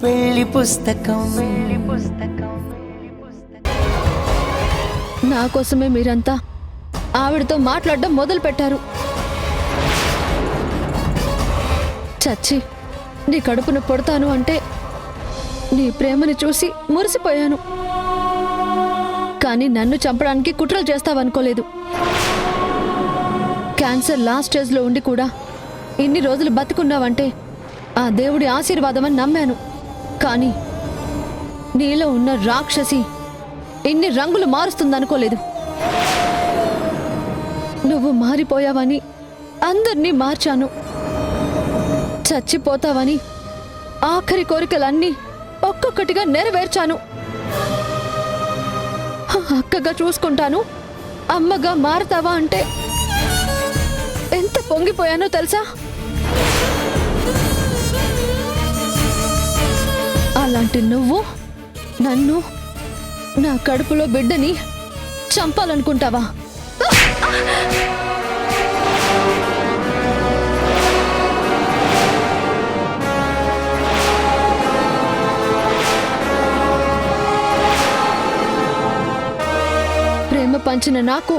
పెళ్లి పుస్తకం. నా కోసమే మీరంతా ఆవిడతో మాట్లాడడం మొదలు పెట్టారు. చచ్చి నీ కడుపున పొడతాను అంటే నీ ప్రేమని చూసి మురిసిపోయాను. కానీ నన్ను చంపడానికి కుట్రలు చేస్తావనుకోలేదు. క్యాన్సర్ లాస్ట్ స్టేజ్లో ఉండి కూడా ఇన్ని రోజులు బతుకున్నావంటే ఆ దేవుడి ఆశీర్వాదమని నమ్మాను. కానీ నీలో ఉన్న రాక్షసి ఇన్ని రంగులు మారుస్తుందనుకోలేదు. నువ్వు మారిపోయావని అందర్నీ మార్చాను. చచ్చిపోతావని ఆఖరి కోరికలన్నీ ఒక్కొక్కటిగా నెరవేర్చాను. అక్కగా చూసుకుంటాను, అమ్మగా మారతావా అంటే ఎంత పొంగిపోయానో తెలుసా? అలాంటి నువ్వు నన్ను, నా కడుపులో బిడ్డని చంపాలనుకుంటావా? ప్రేమ పంచిన నాకు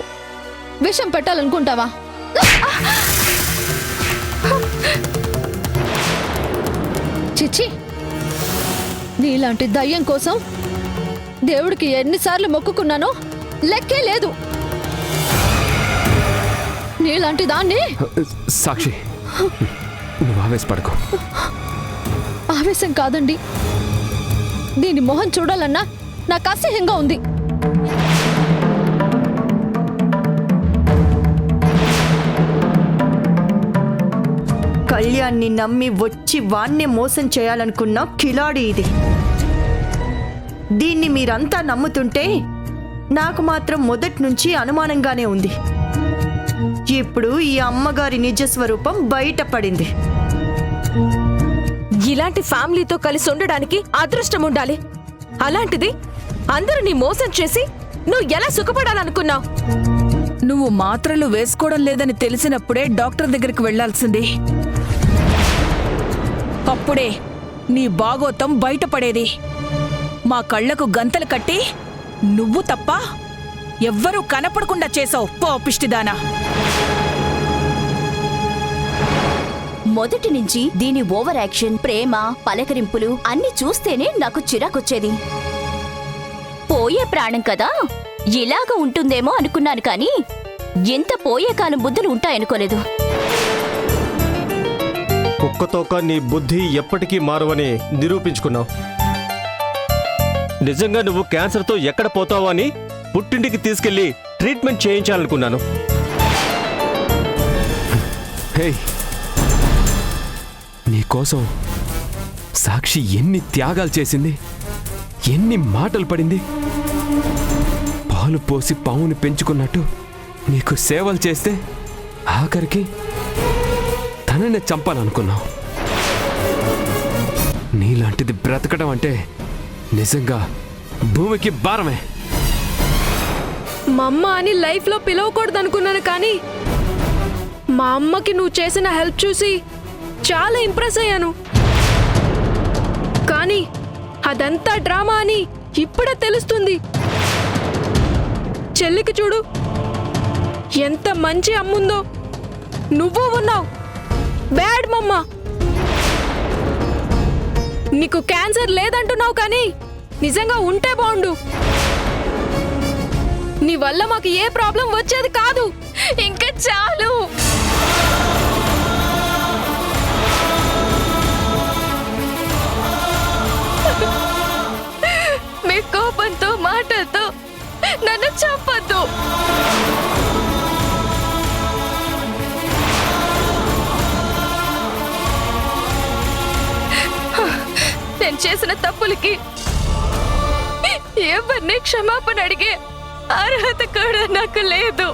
విషం పెట్టాలనుకుంటావా? చిచ్చి, నీలాంటి దయ్యం కోసం దేవుడికి ఎన్నిసార్లు మొక్కుకున్నానో లెక్కే లేదు. నీలాంటి దాన్ని. సాక్షి, నువ్వు ఆవేశపడకు. ఆవేశం కాదండి, దీని మొహం చూడాలన్నా నాకు అసహ్యంగా ఉంది. కళ్యాణ్ని నమ్మి వచ్చి వాణ్ణే మోసం చేయాలనుకున్న కిలాడి ఇది. దీన్ని మీరంతా నమ్ముతుంటే నాకు మాత్రం మొదటి నుంచి అనుమానంగానే ఉంది. ఇప్పుడు ఈ అమ్మగారి నిజస్వరూపం బయటపడింది. ఇలాంటి ఫ్యామిలీతో కలిసి ఉండడానికి అదృష్టం ఉండాలి. అలాంటిది అందరినీ మోసం చేసి నువ్వు ఎలా సుఖపడాలనుకున్నావు? నువ్వు మాత్రలు వేసుకోవడం లేదని తెలిసినప్పుడే డాక్టర్ దగ్గరికి వెళ్లాల్సింది. అప్పుడే నీ బాగోతం బయటపడేది. మా కళ్లకు గంతలు కట్టి నువ్వు తప్ప ఎవ్వరూ కనపడకుండా చేసావు పాపిష్టిదానా. మొదటి నుంచి దీని ఓవర్ యాక్షన్, ప్రేమ, పలకరింపులు అన్ని చూస్తేనే నాకు చిరాకొచ్చేది. పోయే ప్రాణం కదా, ఇలాగ ఉంటుందేమో అనుకున్నాను, కానీ ఎంత పోయే కాలం బుద్ధులు ఉంటాయనుకోలేదు. కుక్కతోక నీ బుద్ధి ఎప్పటికీ మారువని నిరూపించుకున్నావు. నిజంగా నువ్వు క్యాన్సర్తో ఎక్కడ పోతావో అని పుట్టింటికి తీసుకెళ్లి ట్రీట్మెంట్ చేయించాలనుకున్నాను. హే, నీకోసం సాక్షి ఎన్ని త్యాగాలు చేసింది, ఎన్ని మాటలు పడింది. పాలు పోసి పావుని పెంచుకున్నట్టు నీకు సేవలు చేస్తే ఆఖరికి తననే చంపాలనుకున్నావు. నీలాంటిది బ్రతకడం అంటే నిజంగా భూమికి భారమే. మా అమ్మ అని లైఫ్లో పిలవకూడదు అనుకున్నాను, కానీ మా అమ్మకి నువ్వు చేసిన హెల్ప్ చూసి చాలా ఇంప్రెస్ అయ్యాను. కానీ అదంతా డ్రామా అని ఇప్పుడే తెలుస్తుంది. చెల్లికి చూడు, ఎంత మంచి అమ్ముందో. నువ్వు ఉన్నావు బ్యాడ్ మమ్మ. నీకు క్యాన్సర్ లేదంటున్నావు, కానీ నిజంగా ఉంటే బాగుండు. నీ వల్ల మాకు ఏ ప్రాబ్లం వచ్చేది కాదు. ఇంకా చాలు. మీ కోపంతో మాటలతో నన్ను చంపొద్దు. నేను చేసిన తప్పులకి ఎవరిని క్షమాపణ అడిగే అర్హత కూడా నాకు లేదు.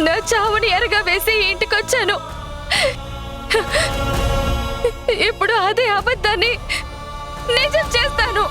నా చావుని ఎరగా వేసి ఇంటికొచ్చాను. ఇప్పుడు అదే అబద్ధాన్ని నిజం చేస్తాను.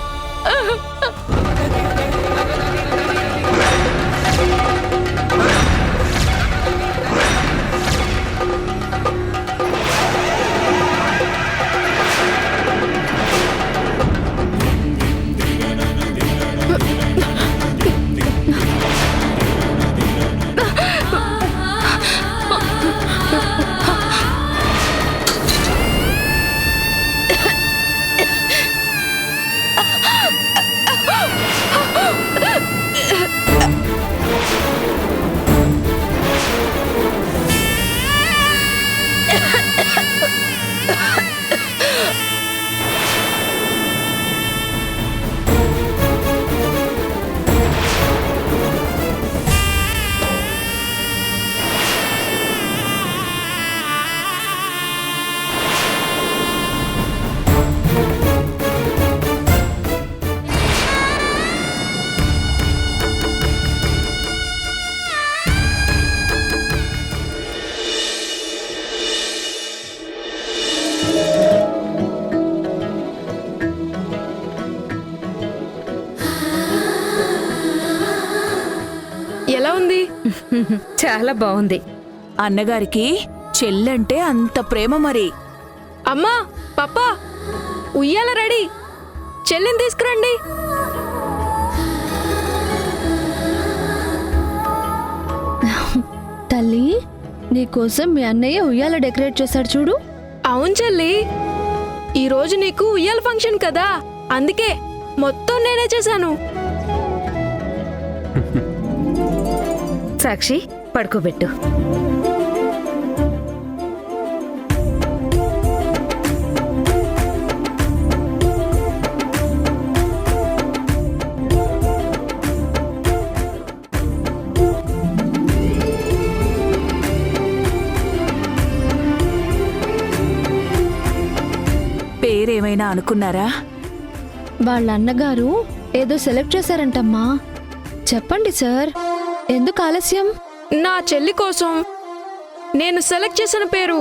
చాలా బాగుంది. అన్నగారికి చెల్లంటే అంత ప్రేమ మరి. అమ్మా పప్పా ఉయ్యాల రెడీ, చెల్లిని తీసుకురండి. తల్లి, నీకోసం మీ అన్నయ్య ఉయ్యాల డెకరేట్ చేశాడు చూడు. అవును చెల్లి, ఈరోజు నీకు ఉయ్యాల ఫంక్షన్ కదా, అందుకే మొత్తం నేనే చేశాను. సాక్షి, పడుకోబెట్టు. పేరేమైనా అనుకున్నారా? వాళ్ళ అన్నగారు ఏదో సెలెక్ట్ చేశారంటమ్మా. చెప్పండి సార్, ఎందుకు ఆలస్యం? నా చెల్లి కోసం నేను సెలెక్ట్ చేసిన పేరు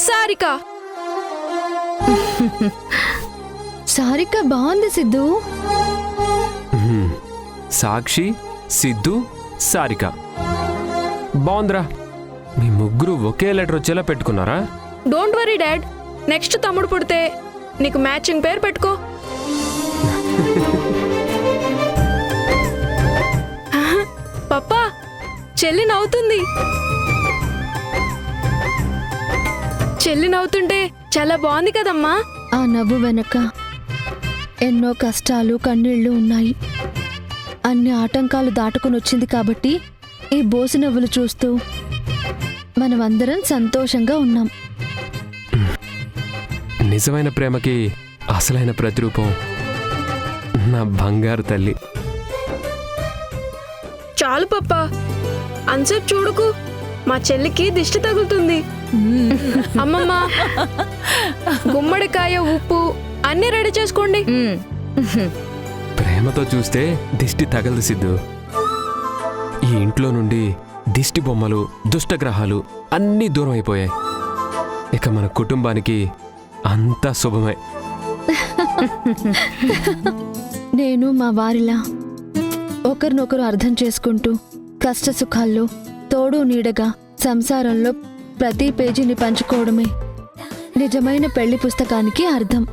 సారిక. సారిక బాగుంది సిద్ధు. సాక్షి, సిద్ధు, సారిక బాగుందిరా. మీ ముగ్గురు ఒకే లెటర్ వచ్చేలా పెట్టుకున్నారా? డోంట్ వరీ డాడ్, నెక్స్ట్ తమ్ముడు పుడితే నీకు మ్యాచింగ్ పేరు పెట్టుకో. పప్పా, చెల్లి నవ్వుతుంది. చెల్లి నవ్వుతుంటే చాలా బాగుంది కదమ్మా. ఆ నవ్వు వెనక ఎన్నో కష్టాలు కన్నీళ్లు ఉన్నాయి. అన్ని ఆటంకాలు దాటుకుని వచ్చింది కాబట్టి ఈ బోసి నవ్వులు చూస్తూ మనమందరం సంతోషంగా ఉన్నాం. నిజమైన ప్రేమకి అసలైన ప్రతిరూపం నా బంగారు తల్లి. చాలు పప్పా, అంతసేపు చూడకు, మా చెల్లికి దిష్టి తగులుతుంది. అమ్మమ్మ, గుమ్మడికాయ, ఉప్పు అన్ని రెడీ చేసుకోండి. ప్రేమతో చూస్తే దిష్టి తగలదు సిద్ధు. ఈ ఇంట్లో నుండి దిష్టి బొమ్మలు, దుష్టగ్రహాలు అన్నీ దూరం అయిపోయాయి. ఇక మన కుటుంబానికి అంతా శుభమే. నేను మా వారిలా ఒకరినొకరు అర్థం చేసుకుంటూ కష్ట సుఖాల్లో తోడు నీడగా సంసారంలో ప్రతి పేజీని పంచుకోవడమే నిజమైన పెళ్లి పుస్తకానికి అర్థం.